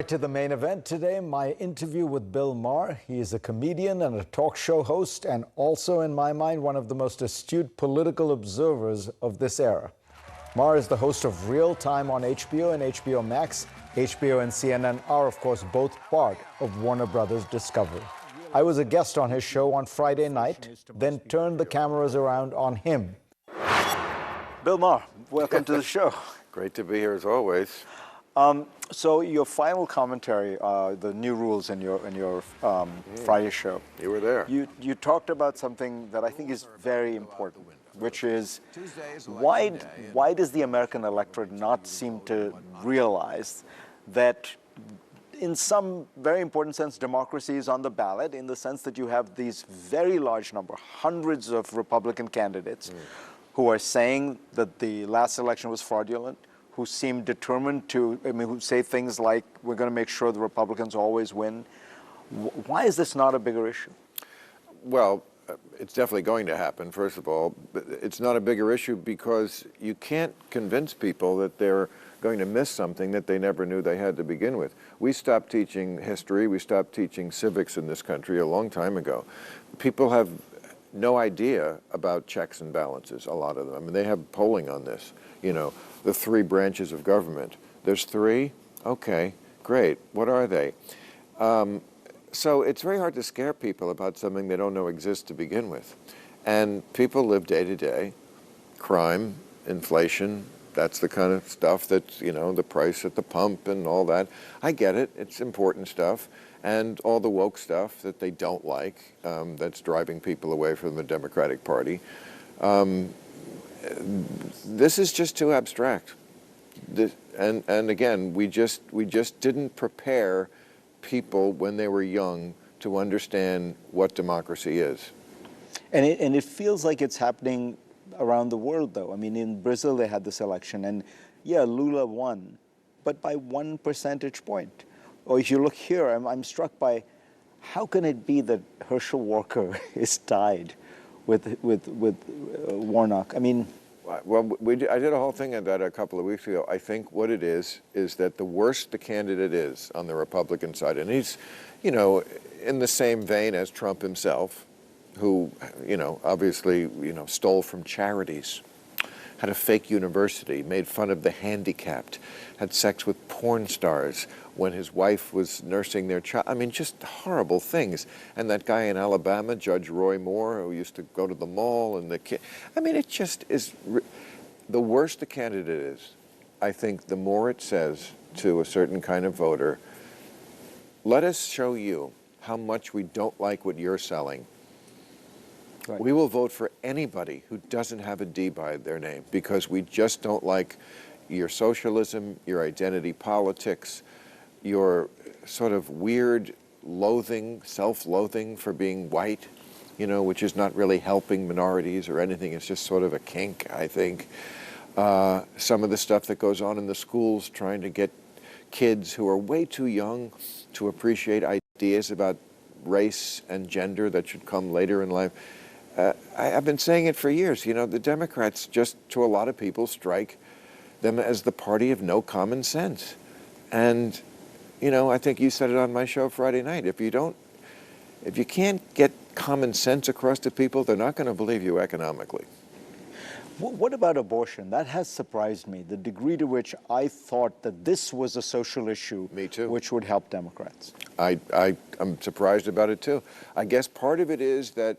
to the main event today, my interview with Bill Maher. He is a comedian and a talk show host, and also, in my mind, one of the most astute political observers of this era. Maher is the host of Real Time on HBO and HBO Max. HBO and CNN are, of course, both part of Warner Brothers Discovery. I was a guest on his show on Friday night, then turned the cameras around on him. Bill Maher, welcome to the show. Great to be here as always. So your final commentary, the new rules in your Friday show. You were there. You talked about something that I think is very important, which is why does the American electorate not seem to realize that in some very important sense, democracy is on the ballot, in the sense that you have these very large number, hundreds of Republican candidates who are saying that the last election was fraudulent, who seem determined to, who say things like, we're going to make sure the Republicans always win. Why is this not a bigger issue? Well, it's definitely going to happen, first of all. But it's not a bigger issue because you can't convince people that they're going to miss something that they never knew they had to begin with. We stopped teaching history, we stopped teaching civics in this country a long time ago. People have no idea about checks and balances, a lot of them. I mean, they have polling on this, you know, the three branches of government. There's three? Okay, great. What are they? So it's very hard to scare people about something they don't know exists to begin with. And people live day to day. Crime, inflation, that's the kind of stuff that's, you know, the price at the pump and all that. I get it. It's important stuff. And all the woke stuff that they don't like, that's driving people away from the Democratic Party. This is just too abstract. And again, we just didn't prepare people when they were young to understand what democracy is. And it feels like it's happening around the world, though. I mean, in Brazil, they had this election, and yeah, Lula won, but by 1 percentage point. Or if you look here, I'm struck by how can it be that Herschel Walker is tied with Warnock? I mean, well, I did a whole thing on that a couple of weeks ago. I think what it is that the worse the candidate is on the Republican side, and he's, you know, in the same vein as Trump himself, who, you know, obviously, you know, stole from charities, had a fake university, made fun of the handicapped, had sex with porn stars when his wife was nursing their child. I mean, just horrible things. And that guy in Alabama, Judge Roy Moore, who used to go to the mall, and the kid. I mean, it just is. The worse the candidate is, I think the more it says to a certain kind of voter, let us show you how much we don't like what you're selling. Right. We will vote for anybody who doesn't have a D by their name because we just don't like your socialism, your identity politics, your sort of weird loathing, self-loathing for being white, you know, which is not really helping minorities or anything. It's just sort of a kink, I think. Some of the stuff that goes on in the schools trying to get kids who are way too young to appreciate ideas about race and gender that should come later in life. I've been saying it for years. You know, the Democrats just, to a lot of people, strike them as the party of no common sense. And, you know, I think you said it on my show Friday night. If you can't get common sense across to people, they're not going to believe you economically. What about abortion? That has surprised me, the degree to which I thought that this was a social issue. Me too. Which would help Democrats. I'm surprised about it too. I guess part of it is that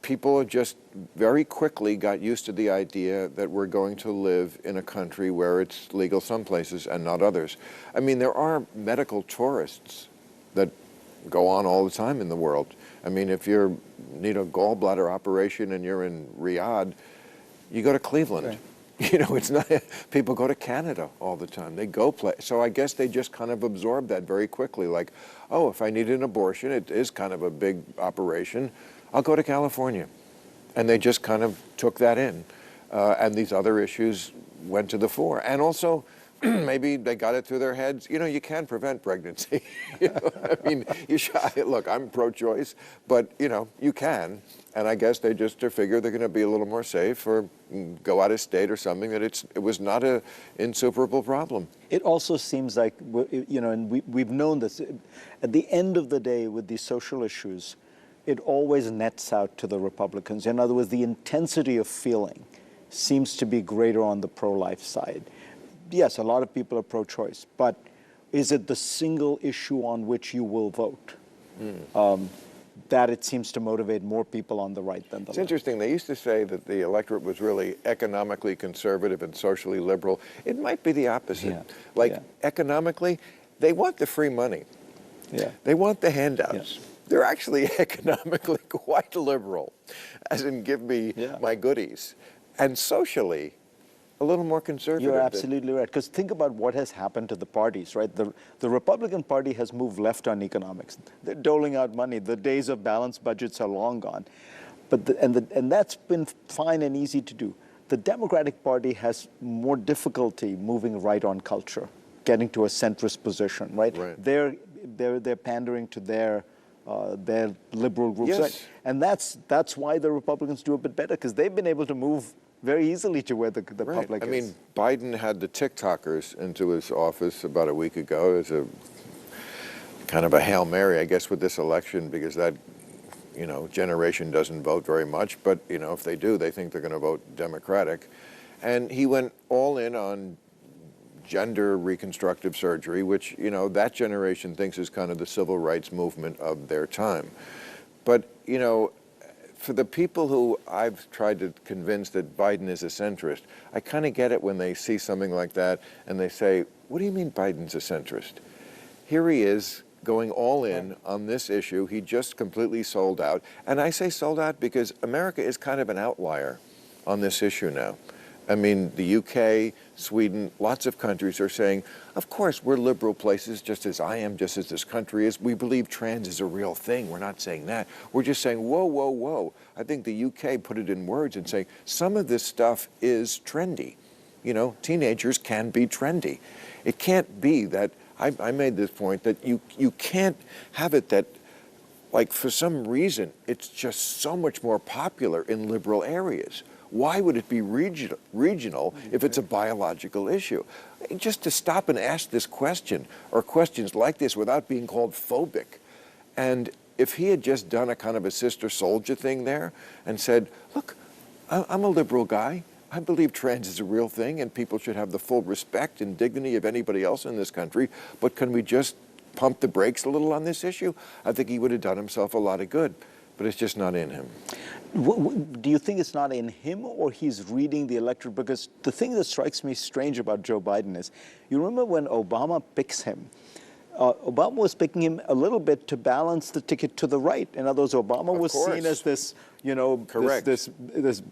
people have just very quickly got used to the idea that we're going to live in a country where it's legal some places and not others. I mean, there are medical tourists that go on all the time in the world. I mean, if you need a gallbladder operation and you're in Riyadh, you go to Cleveland. Right. You know, it's not, people go to Canada all the time. They go play. So I guess they just kind of absorb that very quickly. Like, oh, if I need an abortion, it is kind of a big operation, I'll go to California. And they just kind of took that in. And these other issues went to the fore. And also, maybe they got it through their heads. You know, you can prevent pregnancy. You know, I mean, look, I'm pro-choice, but, you know, you can. And I guess they just figure they're going to be a little more safe or go out of state or something, that it was not a insuperable problem. It also seems like, you know, and we've known this, at the end of the day with these social issues, it always nets out to the Republicans. In other words, the intensity of feeling seems to be greater on the pro-life side. Yes, a lot of people are pro-choice, but is it the single issue on which you will vote? That it seems to motivate more people on the right than the left. It's interesting. They used to say that the electorate was really economically conservative and socially liberal. It might be the opposite. Economically, they want the free money. Yeah. They want the handouts. Yes. They're actually economically quite liberal, as in give me my goodies. And socially, a little more conservative. You're absolutely right. Because think about what has happened to the parties, right? The Republican Party has moved left on economics. They're doling out money. The days of balanced budgets are long gone. But and that's been fine and easy to do. The Democratic Party has more difficulty moving right on culture, getting to a centrist position, right? They're pandering to their liberal groups. Yes. Right? And that's why the Republicans do a bit better, because they've been able to move very easily to where the public is. I mean, Biden had the TikTokers into his office about a week ago as a kind of a Hail Mary, I guess, with this election, because that, you know, generation doesn't vote very much, but, you know, if they do, they think they're going to vote Democratic. And he went all in on gender reconstructive surgery, which, you know, that generation thinks is kind of the civil rights movement of their time. But, you know, for the people who I've tried to convince that Biden is a centrist, I kind of get it when they see something like that and they say, what do you mean Biden's a centrist? Here he is going all in on this issue. He just completely sold out. And I say sold out because America is kind of an outlier on this issue now. I mean, the UK, Sweden, lots of countries are saying, of course, we're liberal places, just as I am, just as this country is. We believe trans is a real thing. We're not saying that. We're just saying, whoa, whoa, whoa. I think the UK put it in words and saying, some of this stuff is trendy. You know, teenagers can be trendy. It can't be that, I made this point, that you can't have it that, like, for some reason, it's just so much more popular in liberal areas. Why would it be regional if it's a biological issue? Just to stop and ask this question, or questions like this, without being called phobic. And if he had just done a kind of a sister soldier thing there and said, look, I'm a liberal guy. I believe trans is a real thing and people should have the full respect and dignity of anybody else in this country, but can we just pump the brakes a little on this issue? I think he would have done himself a lot of good, but it's just not in him. Do you think it's not in him, or he's reading the electorate? Because the thing that strikes me strange about Joe Biden is, you remember when Obama picks him, Obama was picking him a little bit to balance the ticket to the right. In other words, Obama was seen as this, you know, this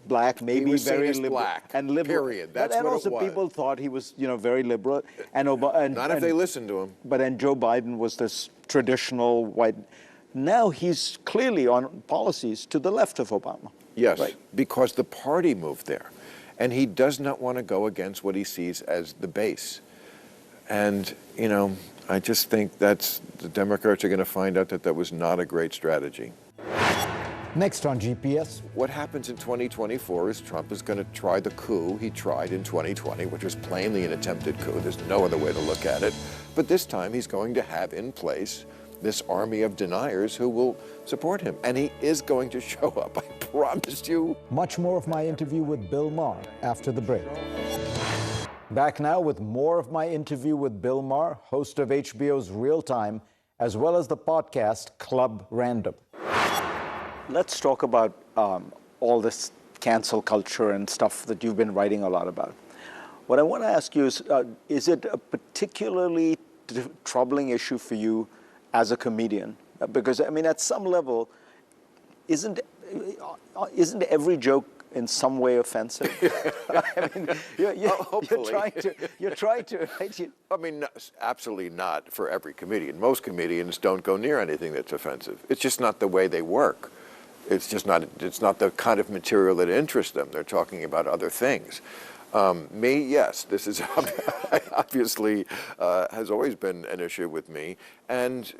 black, maybe very liberal, black, and liberal. Period. That's and what also it was. People thought he was, you know, very liberal. And not if they listened to him. But then Joe Biden was this traditional white. Now he's clearly on policies to the left of Obama. Yes, right? Because the party moved there. And he does not want to go against what he sees as the base. And, you know, I just think the Democrats are going to find out that was not a great strategy. Next on GPS. What happens in 2024 is Trump is going to try the coup he tried in 2020, which was plainly an attempted coup. There's no other way to look at it. But this time he's going to have in place this army of deniers who will support him. And he is going to show up, I promise you. Much more of my interview with Bill Maher after the break. Back now with more of my interview with Bill Maher, host of HBO's Real Time, as well as the podcast Club Random. Let's talk about all this cancel culture and stuff that you've been writing a lot about. What I want to ask you is it a particularly troubling issue for you as a comedian? Because, I mean, at some level, isn't every joke in some way offensive? I mean, you're trying to, right? I mean, no, absolutely not for every comedian. Most comedians don't go near anything that's offensive. It's just not the way they work. It's not the kind of material that interests them. They're talking about other things. Me, yes. This is obviously has always been an issue with me, and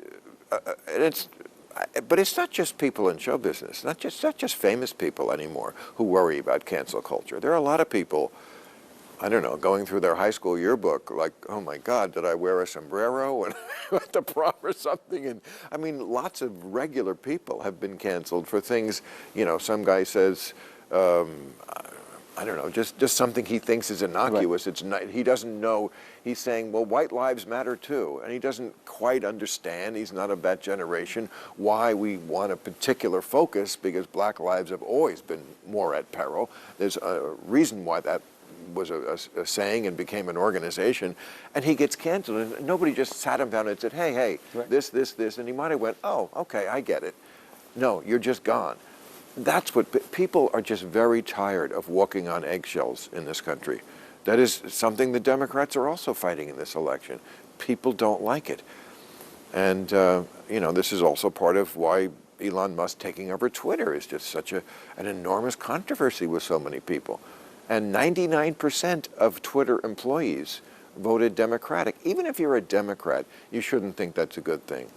but it's not just people in show business, not just famous people anymore who worry about cancel culture. There are a lot of people, I don't know, going through their high school yearbook, like, oh my God, did I wear a sombrero when I went to prom or something? And I mean, lots of regular people have been canceled for things. You know, some guy says, I don't know, just something he thinks is innocuous. Right. It's not, he doesn't know. He's saying, well, white lives matter too. And he doesn't quite understand, he's not of that generation, why we want a particular focus, because black lives have always been more at peril. There's a reason why that was a saying and became an organization. And he gets canceled. And nobody just sat him down and said, hey, right. this. And he might have went, oh, okay, I get it. No, you're just gone. That's what people are just very tired of walking on eggshells in this country. That is something the Democrats are also fighting in this election. People don't like it. And, you know, this is also part of why Elon Musk taking over Twitter is just such an enormous controversy with so many people. And 99% of Twitter employees voted Democratic. Even if you're a Democrat, you shouldn't think that's a good thing.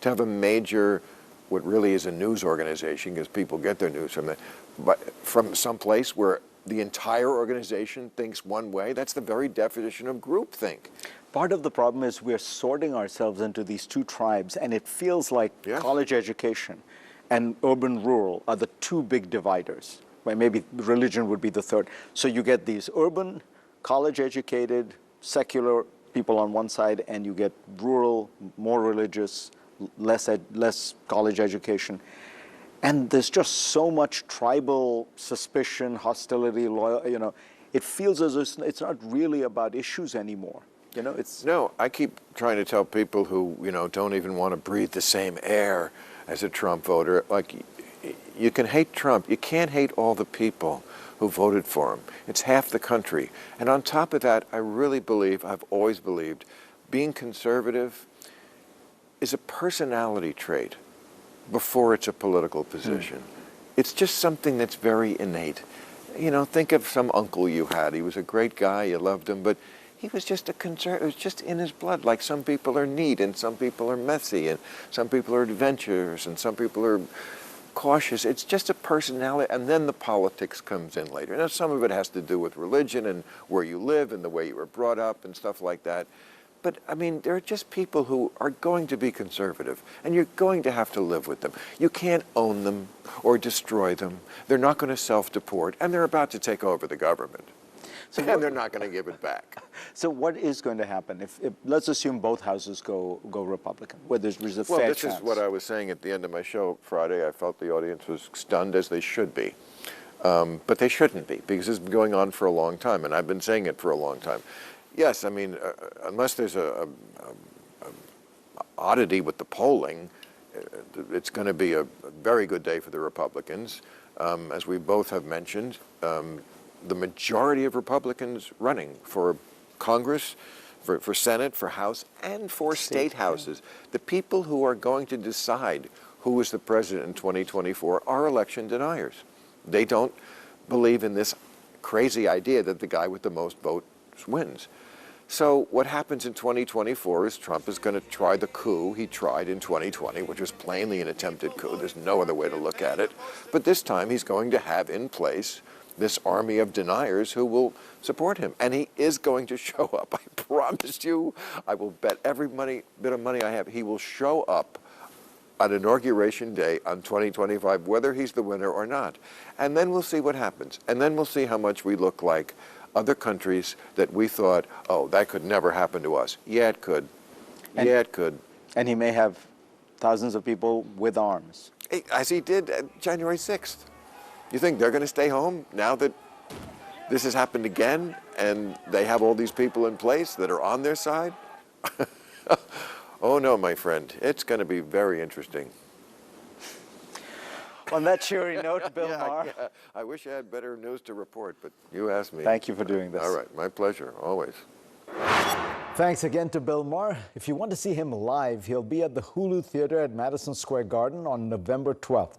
To have a major, what really is a news organization, because people get their news from some place where the entire organization thinks one way, that's the very definition of groupthink. Part of the problem is we're sorting ourselves into these two tribes, and it feels like college education and urban-rural are the two big dividers. Well, maybe religion would be the third. So you get these urban, college-educated, secular people on one side, and you get rural, more religious, less college education. And there's just so much tribal suspicion, hostility, you know, it feels as if it's not really about issues anymore. You know, it's... No, I keep trying to tell people who, you know, don't even want to breathe the same air as a Trump voter, like, you can hate Trump. You can't hate all the people who voted for him. It's half the country. And on top of that, I really believe, I've always believed, being conservative is a personality trait before it's a political position. It's just something that's very innate. You know, think of some uncle you had. He was a great guy, you loved him, but he was just a conservative. It was just in his blood. Like some people are neat, and some people are messy, and some people are adventurous, and some people are cautious. It's just a personality, and then the politics comes in later. Now, some of it has to do with religion and where you live and the way you were brought up and stuff like that. But, I mean, there are just people who are going to be conservative, and you're going to have to live with them. You can't own them or destroy them. They're not going to self-deport, and they're about to take over the government. So and they're not going to give it back. So what is going to happen if let's assume both houses go Republican, where there's a fair chance? Well, this is what I was saying at the end of my show Friday. I felt the audience was stunned, as they should be. But they shouldn't be, because this has been going on for a long time, and I've been saying it for a long time. Yes, I mean, unless there's a oddity with the polling, it's going to be a very good day for the Republicans. As we both have mentioned, the majority of Republicans running for Congress, for Senate, for House, and for state houses. The people who are going to decide who is the president in 2024 are election deniers. They don't believe in this crazy idea that the guy with the most votes wins. So what happens in 2024 is Trump is going to try the coup he tried in 2020, which was plainly an attempted coup. There's no other way to look at it. But this time he's going to have in place this army of deniers who will support him. And he is going to show up. I promise you, I will bet every bit of money I have, he will show up on Inauguration Day on 2025, whether he's the winner or not. And then we'll see what happens. And then we'll see how much we look like other countries that we thought, oh, that could never happen to us. Yeah, it could. Yeah, it could. And he may have thousands of people with arms. As he did January 6th. You think they're going to stay home now that this has happened again and they have all these people in place that are on their side? Oh, no, my friend. It's going to be very interesting. On that cheery note, Bill Maher. Yeah. I wish I had better news to report, but you asked me. Thank you for doing this. All right. My pleasure. Always. Thanks again to Bill Maher. If you want to see him live, he'll be at the Hulu Theater at Madison Square Garden on November 12th.